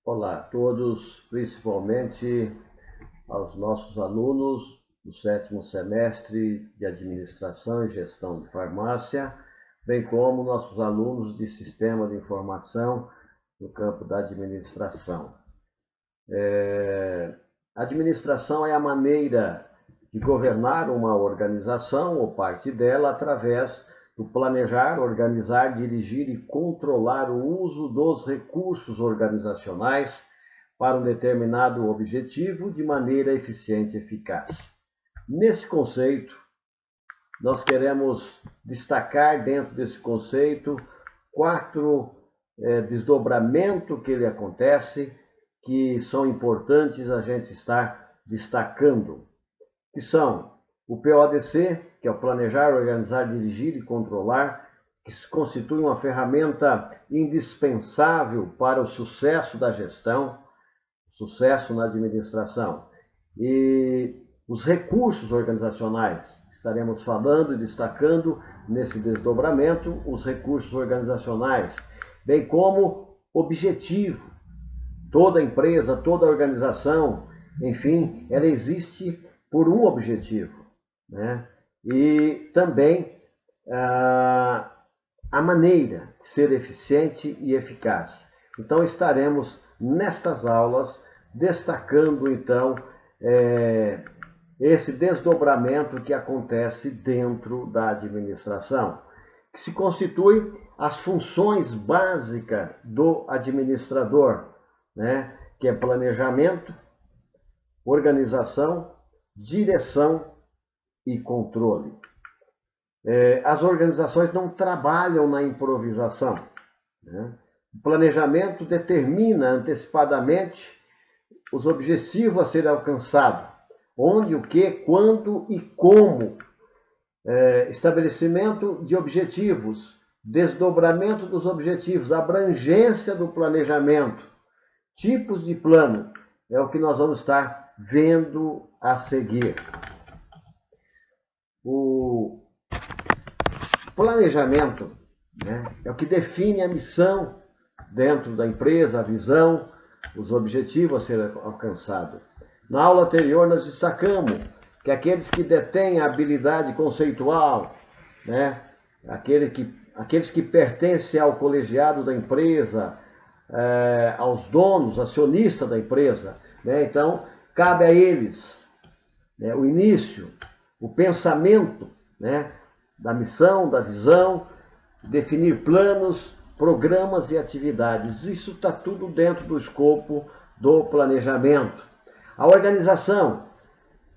Olá a todos, principalmente aos nossos alunos do 7º semestre de Administração e Gestão de Farmácia, bem como nossos alunos de Sistema de Informação no campo da administração. Administração é a maneira de governar uma organização ou parte dela através do planejar, organizar, dirigir e controlar o uso dos recursos organizacionais para um determinado objetivo de maneira eficiente e eficaz. Nesse conceito, nós queremos destacar dentro desse conceito 4 desdobramentos que ele acontece, que são importantes a gente estar destacando, que são o PODC, que é o Planejar, Organizar, Dirigir e Controlar, que constitui uma ferramenta indispensável para o sucesso da gestão, sucesso na administração. E os recursos organizacionais, estaremos falando e destacando nesse desdobramento os recursos organizacionais, bem como objetivo. Toda empresa, toda organização, enfim, ela existe por um objetivo, né? E também a maneira de ser eficiente e eficaz. Então estaremos nestas aulas destacando então esse desdobramento que acontece dentro da administração, que se constitui as funções básicas do administrador, né? Que é planejamento, organização, direção e controle. As organizações não trabalham na improvisação, né? O planejamento determina antecipadamente os objetivos a serem alcançados, onde, o que, quando e como. Estabelecimento de objetivos, desdobramento dos objetivos, abrangência do planejamento, tipos de plano, é o que nós vamos estar vendo a seguir. O planejamento, né, é o que define a missão dentro da empresa, a visão, os objetivos a serem alcançados. Na aula anterior nós destacamos que aqueles que detêm a habilidade conceitual, né, aqueles que pertencem ao colegiado da empresa, aos donos, acionistas da empresa, né, então cabe a eles, né, o início, o pensamento, né, da missão, da visão, definir planos, programas e atividades. Isso está tudo dentro do escopo do planejamento. A organização,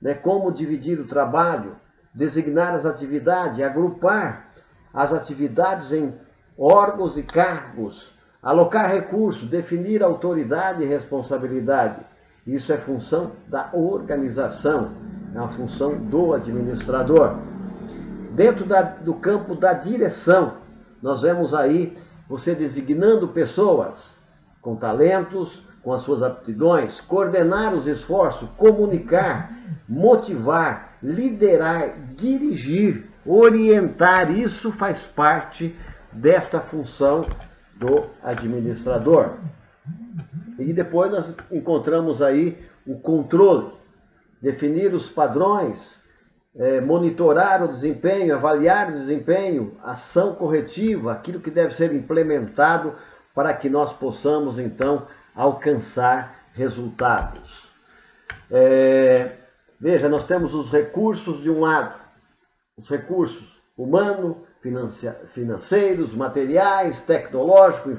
né, como dividir o trabalho, designar as atividades, agrupar as atividades em órgãos e cargos, alocar recursos, definir autoridade e responsabilidade. Isso é função da organização, é uma função do administrador. Dentro do campo da direção, nós vemos aí você designando pessoas com talentos, com as suas aptidões, coordenar os esforços, comunicar, motivar, liderar, dirigir, orientar. Isso faz parte desta função do administrador. E depois nós encontramos aí o controle, definir os padrões, monitorar o desempenho, avaliar o desempenho, ação corretiva, aquilo que deve ser implementado para que nós possamos então alcançar resultados. Veja, nós temos os recursos de um lado, os recursos humanos, financeiros, materiais, tecnológicos,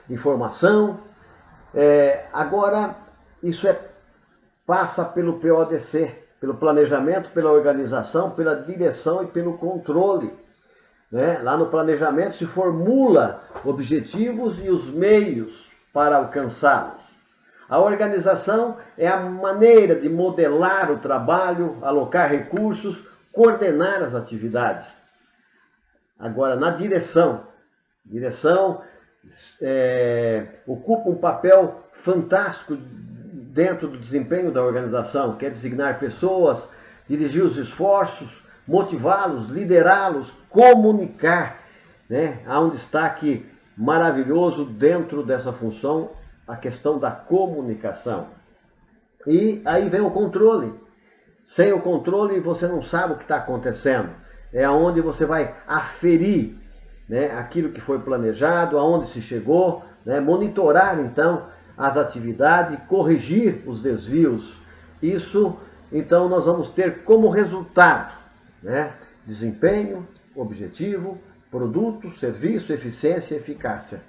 informação. Agora, isso passa pelo PODC, pelo planejamento, pela organização, pela direção e pelo controle, né? Lá no planejamento se formula objetivos e os meios para alcançá-los. A organização é a maneira de modelar o trabalho, alocar recursos, coordenar as atividades. Agora, na direção ocupa um papel fantástico dentro do desempenho da organização, que é designar pessoas, dirigir os esforços, motivá-los, liderá-los, comunicar, né? Há um destaque maravilhoso dentro dessa função a questão da comunicação. E aí vem o controle. Sem o controle você não sabe o que está acontecendo. É onde você vai aferir, né, aquilo que foi planejado, aonde se chegou, né, monitorar então as atividades, corrigir os desvios. Isso então nós vamos ter como resultado, né, desempenho, objetivo, produto, serviço, eficiência e eficácia.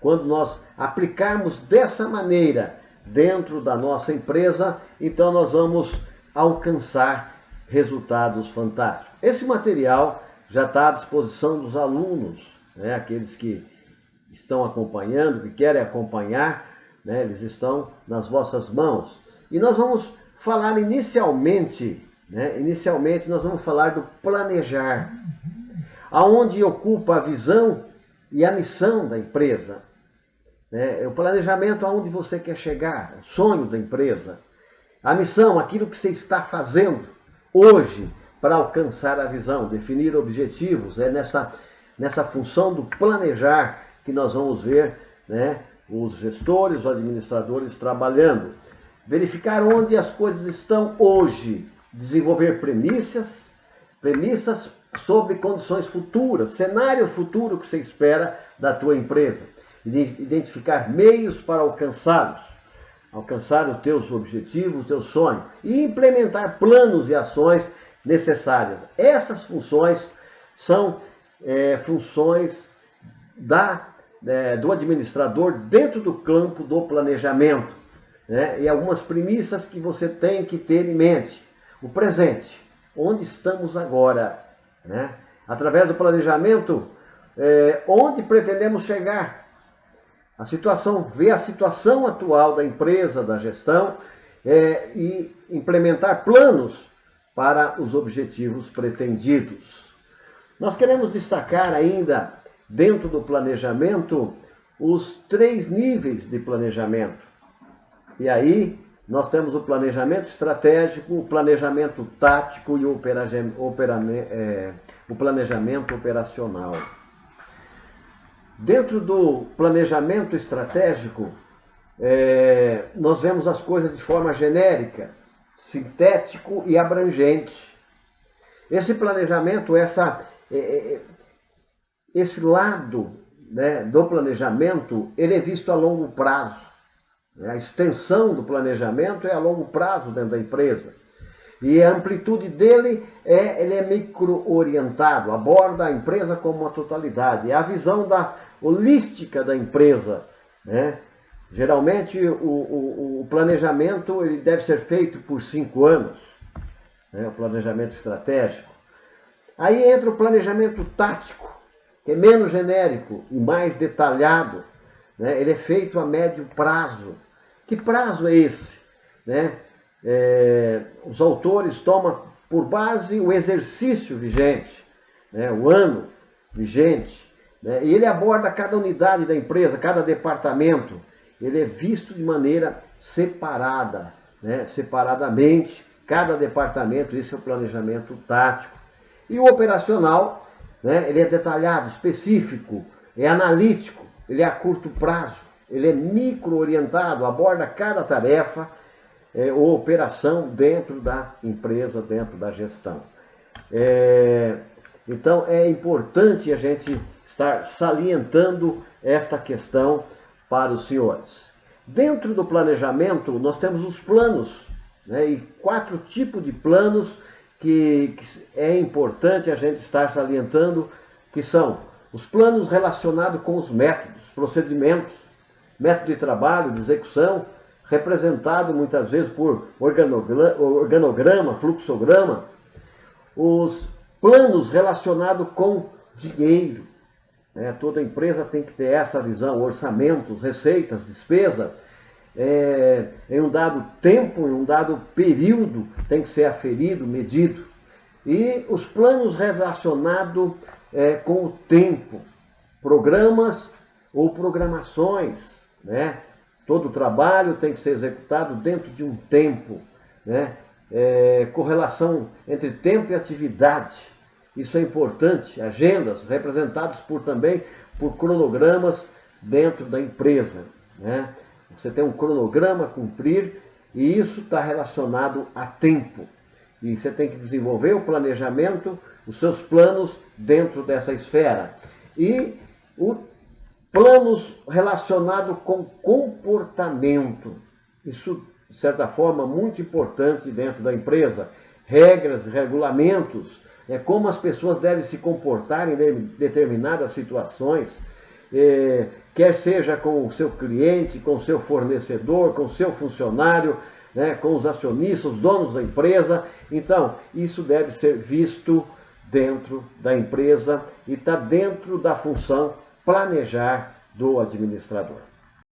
Quando nós aplicarmos dessa maneira dentro da nossa empresa, então nós vamos alcançar resultados fantásticos. Esse material já está à disposição dos alunos, né? Aqueles que estão acompanhando, que querem acompanhar, né? Eles estão nas vossas mãos. E nós vamos falar inicialmente, né? Inicialmente nós vamos falar do planejar, aonde ocupa a visão e a missão da empresa. O planejamento aonde você quer chegar, o sonho da empresa. A missão, aquilo que você está fazendo hoje para alcançar a visão, definir objetivos. É nessa função do planejar que nós vamos ver, né, os gestores, os administradores trabalhando. Verificar onde as coisas estão hoje. Desenvolver premissas sobre condições futuras, cenário futuro que você espera da tua empresa. Identificar meios para alcançá-los. Alcançar os teus objetivos, os teus sonhos. E implementar planos e ações necessárias. Essas funções são funções do administrador dentro do campo do planejamento. Né? E algumas premissas que você tem que ter em mente. O presente. Onde estamos agora? Né? Através do planejamento, onde pretendemos chegar? Ver a situação atual da empresa, da gestão, e implementar planos para os objetivos pretendidos. Nós queremos destacar ainda, dentro do planejamento, os 3 níveis de planejamento. E aí, nós temos o planejamento estratégico, o planejamento tático e o planejamento operacional. Dentro do planejamento estratégico, nós vemos as coisas de forma genérica, sintético e abrangente. Esse planejamento, esse lado, né, do planejamento, ele é visto a longo prazo. A extensão do planejamento é a longo prazo dentro da empresa. E a amplitude dele ele é micro-orientado, aborda a empresa como uma totalidade. É a visão holística da empresa. Né? Geralmente o planejamento ele deve ser feito por 5 anos, né? O planejamento estratégico. Aí entra o planejamento tático, que é menos genérico e mais detalhado. Né? Ele é feito a médio prazo. Que prazo é esse? Né? Os autores tomam por base o exercício vigente, né? O ano vigente, né? E ele aborda cada unidade da empresa, cada departamento. Ele é visto de maneira separada, né? Separadamente, cada departamento. Isso é o planejamento tático. E o operacional, né? Ele é detalhado, específico, é analítico, ele é a curto prazo. Ele é micro-orientado, aborda cada tarefa ou operação dentro da empresa, dentro da gestão. Então é importante a gente estar salientando esta questão para os senhores. Dentro do planejamento nós temos os planos, né, e 4 tipos de planos que é importante a gente estar salientando, que são os planos relacionados com os métodos, procedimentos, método de trabalho, de execução, representado muitas vezes por organograma, fluxograma. Os planos relacionados com dinheiro. Né? Toda empresa tem que ter essa visão, orçamentos, receitas, despesa. Em um dado tempo, em um dado período, tem que ser aferido, medido. E os planos relacionados com o tempo. Programas ou programações, né? Todo trabalho tem que ser executado dentro de um tempo, né? Correlação entre tempo e atividade. Isso é importante. Agendas representadas também por cronogramas dentro da empresa, né? Você tem um cronograma a cumprir e isso está relacionado a tempo. E você tem que desenvolver o planejamento, os seus planos dentro dessa esfera. E planos relacionados com comportamento. Isso, de certa forma, muito importante dentro da empresa. Regras, regulamentos, como as pessoas devem se comportar em determinadas situações, quer seja com o seu cliente, com o seu fornecedor, com o seu funcionário, com os acionistas, os donos da empresa. Então, isso deve ser visto dentro da empresa e está dentro da função planejar do administrador.